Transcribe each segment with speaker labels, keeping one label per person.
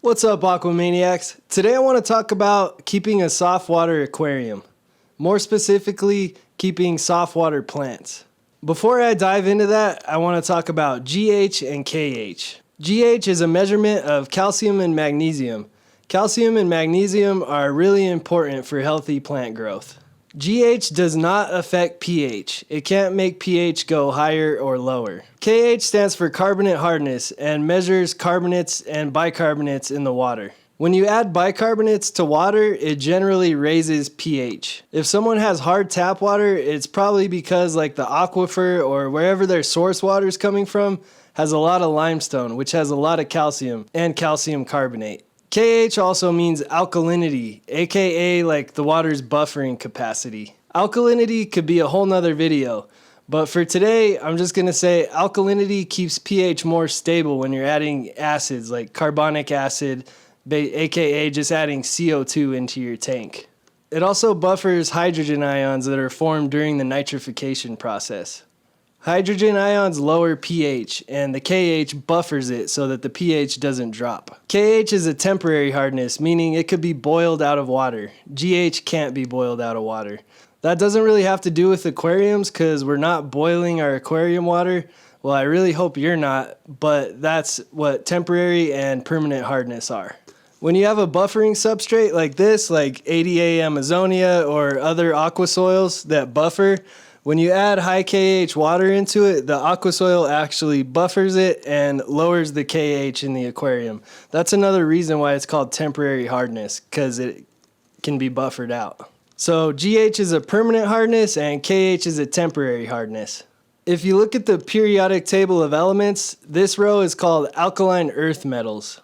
Speaker 1: What's up, Aquamaniacs? Today I want to talk about keeping a softwater aquarium. More specifically, keeping softwater plants. Before I dive into that, I want to talk about GH and KH. GH is a measurement of calcium and magnesium. Calcium and magnesium are really important for healthy plant growth. GH does not affect pH. It can't make pH go higher or lower. KH stands for carbonate hardness and measures carbonates and bicarbonates in the water. When you add bicarbonates to water, it generally raises pH. If someone has hard tap water, it's probably because like the aquifer or wherever their source water is coming from has a lot of limestone, which has a lot of calcium and calcium carbonate. KH also means alkalinity, aka like the water's buffering capacity. Alkalinity could be a whole nother video, but for today, I'm just gonna say alkalinity keeps pH more stable when you're adding acids like carbonic acid, aka just adding CO2 into your tank. It also buffers hydrogen ions that are formed during the nitrification process. Hydrogen ions lower pH, and the KH buffers it so that the pH doesn't drop. KH is a temporary hardness, meaning it could be boiled out of water. GH can't be boiled out of water. That doesn't really have to do with aquariums because we're not boiling our aquarium water. Well, I really hope you're not, but that's what temporary and permanent hardness are. When you have a buffering substrate like this, like ADA Amazonia or other aqua soils that buffer, when you add high KH water into it, the aqua soil actually buffers it and lowers the KH in the aquarium. That's another reason why it's called temporary hardness, because it can be buffered out. So GH is a permanent hardness and KH is a temporary hardness. If you look at the periodic table of elements, this row is called alkaline earth metals,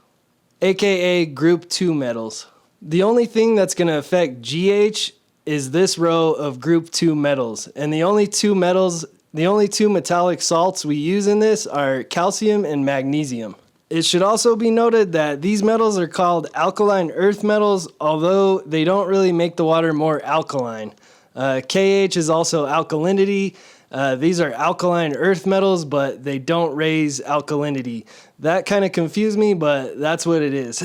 Speaker 1: aka group 2 metals. The only thing that's going to affect GH is this row of group 2 metals, and the only two metallic salts we use in this are calcium and magnesium. It should also be noted that these metals are called alkaline earth metals, although they don't really make the water more alkaline. KH is also alkalinity. These are alkaline earth metals, but they don't raise alkalinity. That kind of confused me, but that's what it is.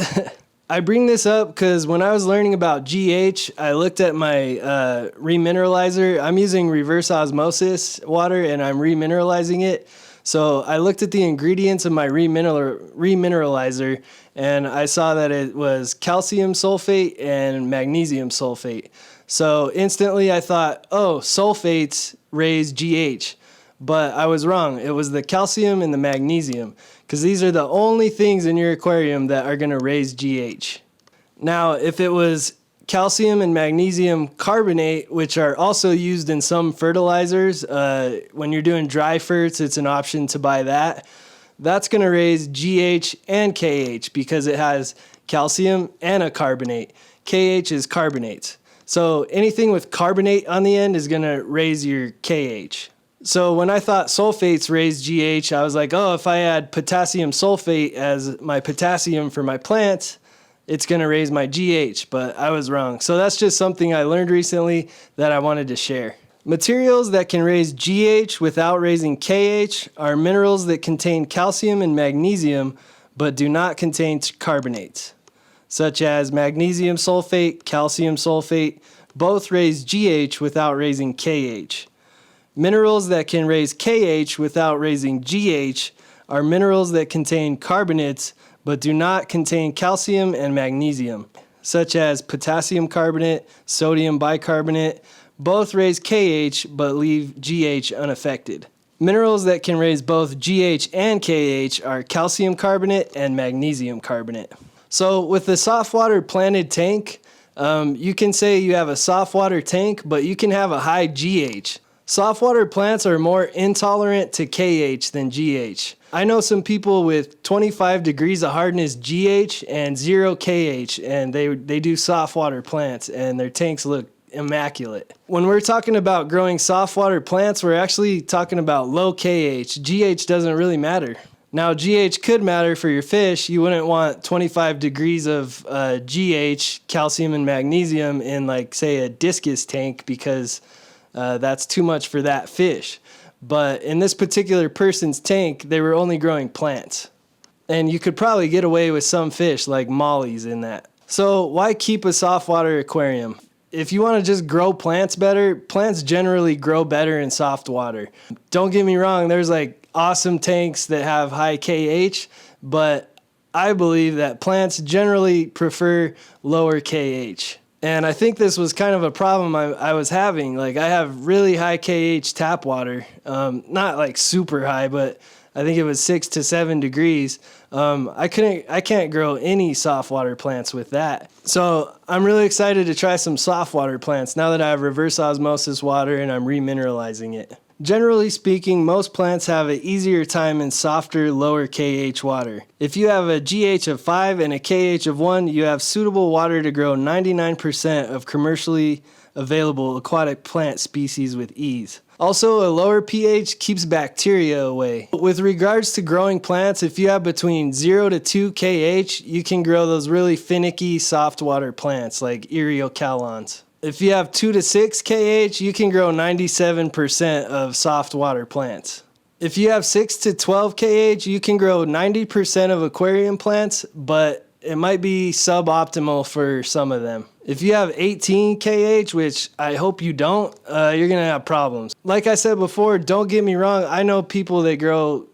Speaker 1: I bring this up because when I was learning about GH, I looked at my remineralizer. I'm using reverse osmosis water and I'm remineralizing it. So I looked at the ingredients of my remineralizer and I saw that it was calcium sulfate and magnesium sulfate. So instantly I thought, oh, sulfates raise GH. But I was wrong. It was the calcium and the magnesium, because these are the only things in your aquarium that are going to raise GH. Now, if it was calcium and magnesium carbonate, which are also used in some fertilizers, when you're doing dry ferts, it's an option to buy that. That's going to raise GH and KH because it has calcium and a carbonate. KH is carbonates. So anything with carbonate on the end is going to raise your KH. So when I thought sulfates raise GH, I was like, oh, if I add potassium sulfate as my potassium for my plants, it's going to raise my GH, but I was wrong. So that's just something I learned recently that I wanted to share. Materials that can raise GH without raising KH are minerals that contain calcium and magnesium, but do not contain carbonates, such as magnesium sulfate, calcium sulfate. Both raise GH without raising KH. Minerals that can raise KH without raising GH are minerals that contain carbonates but do not contain calcium and magnesium, such as potassium carbonate, sodium bicarbonate. Both raise KH but leave GH unaffected. Minerals that can raise both GH and KH are calcium carbonate and magnesium carbonate. So with the softwater planted tank, you can say you have a softwater tank, but you can have a high GH. Softwater plants are more intolerant to KH than GH. I know some people with 25 degrees of hardness GH and 0 KH, and they do softwater plants, and their tanks look immaculate. When we're talking about growing softwater plants, we're actually talking about low KH. GH doesn't really matter. Now, GH could matter for your fish. You wouldn't want 25 degrees of GH, calcium and magnesium, in, like, say, a discus tank because that's too much for that fish. But in this particular person's tank, they were only growing plants. And you could probably get away with some fish like mollies in that. So why keep a soft water aquarium? If you want to just grow plants better, plants generally grow better in soft water. Don't get me wrong, there's like awesome tanks that have high KH, but I believe that plants generally prefer lower KH. And I think this was kind of a problem I was having. Like, I have really high KH tap water, not like super high, but I think it was 6 to 7 degrees. I can't grow any soft water plants with that. So I'm really excited to try some soft water plants now that I have reverse osmosis water and I'm remineralizing it. Generally speaking, most plants have an easier time in softer, lower KH water. If you have a GH of 5 and a KH of 1, you have suitable water to grow 99% of commercially available aquatic plant species with ease. Also, a lower pH keeps bacteria away. With regards to growing plants, if you have between 0 to 2 kH, you can grow those really finicky soft water plants like Eriocalons. If you have 2 to 6 kH, you can grow 97% of soft water plants. If you have 6 to 12 kH, you can grow 90% of aquarium plants, but it might be suboptimal for some of them. If you have 18 kH, which I hope you don't, you're going to have problems. Like I said before, don't get me wrong, I know people that grow,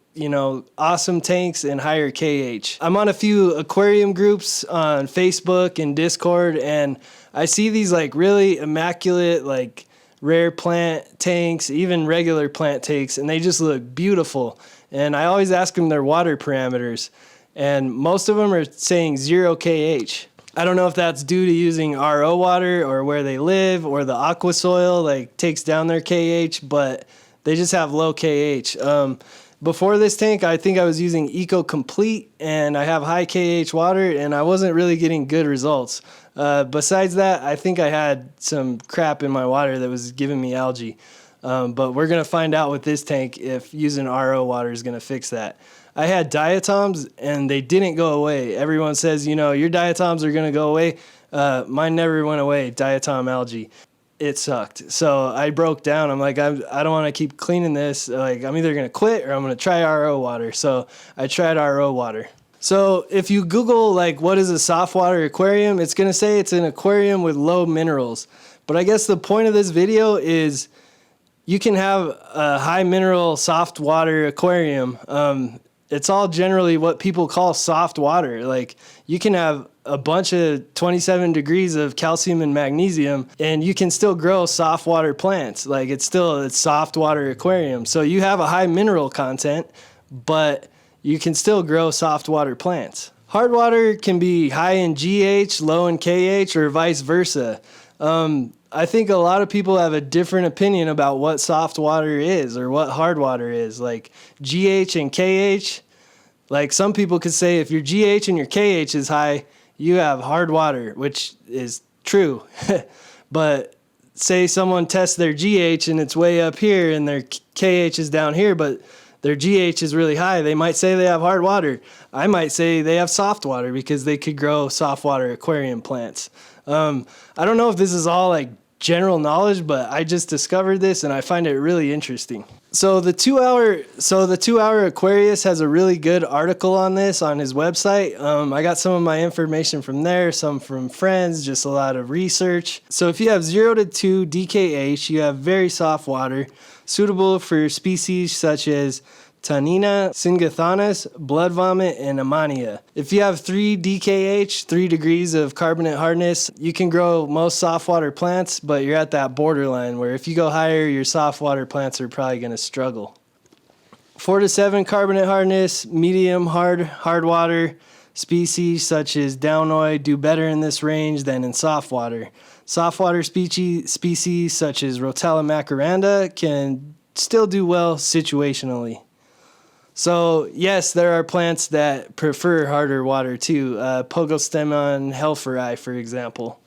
Speaker 1: awesome tanks and higher KH. I'm on a few aquarium groups on Facebook and Discord, and I see these like really immaculate, like rare plant tanks, even regular plant tanks, and they just look beautiful. And I always ask them their water parameters, and most of them are saying 0 kH. I don't know if that's due to using RO water or where they live or the aqua soil like takes down their KH, but they just have low KH. Before this tank, I think I was using Eco Complete, and I have high KH water, and I wasn't really getting good results. Besides that, I think I had some crap in my water that was giving me algae. But we're going to find out with this tank if using RO water is going to fix that. I had diatoms, and they didn't go away. Everyone says, your diatoms are going to go away. Mine never went away, diatom algae. It sucked. So I broke down. I'm like, I don't want to keep cleaning this. Like, I'm either going to quit or I'm going to try RO water. So I tried RO water. So if you Google, like, what is a soft water aquarium, it's going to say it's an aquarium with low minerals. But I guess the point of this video is you can have a high mineral soft water aquarium. It's all generally what people call soft water. Like, you can have a bunch of 27 degrees of calcium and magnesium, and you can still grow soft water plants. Like, it's soft water aquarium. So you have a high mineral content, but you can still grow soft water plants. Hard water can be high in GH, low in KH, or vice versa. I think a lot of people have a different opinion about what soft water is or what hard water is. Like GH and KH, like some people could say if your GH and your KH is high, you have hard water, which is true. But say someone tests their GH and it's way up here and their KH is down here, but their GH is really high, they might say they have hard water. I might say they have soft water because they could grow soft water aquarium plants. I don't know if this is all like general knowledge, but I just discovered this and I find it really interesting. So the 2-hour Aquarius has a really good article on this on his website. I got some of my information from there, some from friends, just a lot of research. So if you have 0 to 2 DKH, you have very soft water, suitable for species such as Tanina, Syngithanus, blood vomit, and Ammonia. If you have 3 DKH, 3 degrees of carbonate hardness, you can grow most soft water plants, but you're at that borderline where if you go higher, your soft water plants are probably going to struggle. 4 to 7 carbonate hardness, medium hard water species such as Downoy do better in this range than in soft water. Soft water species such as Rotella macaranda can still do well situationally. So, yes, there are plants that prefer harder water too. Pogostemon helferi, for example.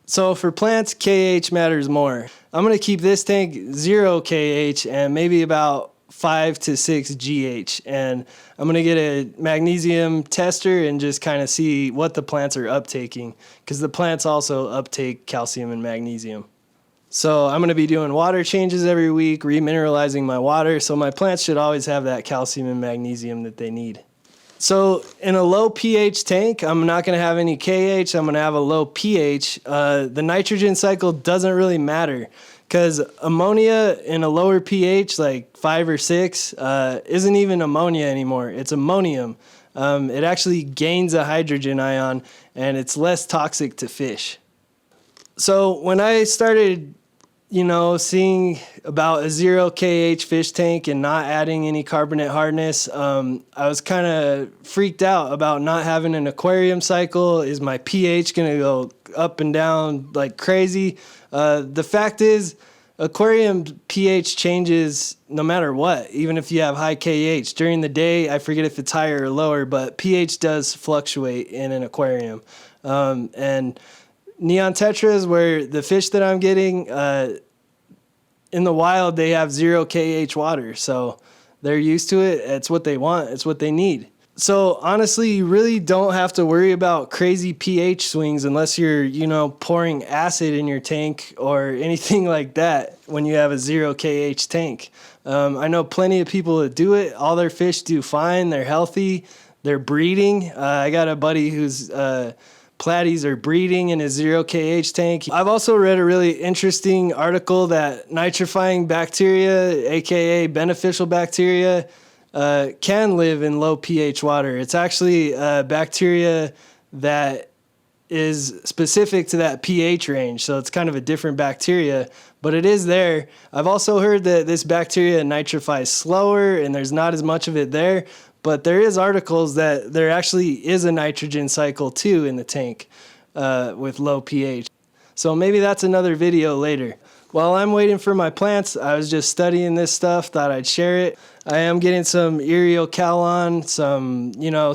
Speaker 1: So for plants, KH matters more. I'm going to keep this tank 0 KH and maybe about 5 to 6 GH. And I'm going to get a magnesium tester and just kind of see what the plants are uptaking, because the plants also uptake calcium and magnesium. So I'm going to be doing water changes every week, remineralizing my water, so my plants should always have that calcium and magnesium that they need. So in a low pH tank, I'm not going to have any KH. I'm going to have a low pH. The nitrogen cycle doesn't really matter because ammonia in a lower pH, like 5 or 6, isn't even ammonia anymore. It's ammonium. It actually gains a hydrogen ion, and it's less toxic to fish. So when I started, seeing about a 0 KH fish tank and not adding any carbonate hardness, I was kind of freaked out about not having an aquarium cycle. Is my pH going to go up and down like crazy? The fact is, aquarium pH changes no matter what, even if you have high KH. During the day, I forget if it's higher or lower, but pH does fluctuate in an aquarium. And neon tetras, where the fish that I'm getting, in the wild, they have 0 KH water. So they're used to it. It's what they want. It's what they need. So honestly, you really don't have to worry about crazy pH swings unless you're, pouring acid in your tank or anything like that when you have a 0 KH tank. I know plenty of people that do it. All their fish do fine. They're healthy. They're breeding. I got a buddy who's platies are breeding in a 0 KH tank. I've also read a really interesting article that nitrifying bacteria, aka beneficial bacteria, can live in low pH water. It's actually a bacteria that is specific to that pH range, so it's kind of a different bacteria, but it is there. I've also heard that this bacteria nitrifies slower and there's not as much of it there, but there is articles that there actually is a nitrogen cycle too in the tank with low pH. So maybe that's another video later. While I'm waiting for my plants, I was just studying this stuff, thought I'd share it. I am getting some Eriocalon,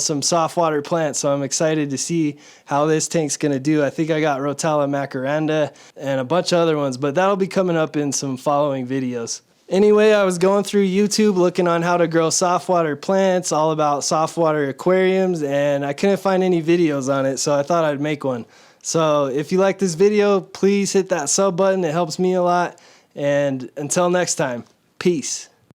Speaker 1: some soft water plants, so I'm excited to see how this tank's gonna do. I think I got Rotala macaranda and a bunch of other ones, but that'll be coming up in some following videos. Anyway, I was going through YouTube looking on how to grow soft water plants, all about soft water aquariums, and I couldn't find any videos on it, so I thought I'd make one. So if you like this video, please hit that sub button. It helps me a lot. And until next time, peace.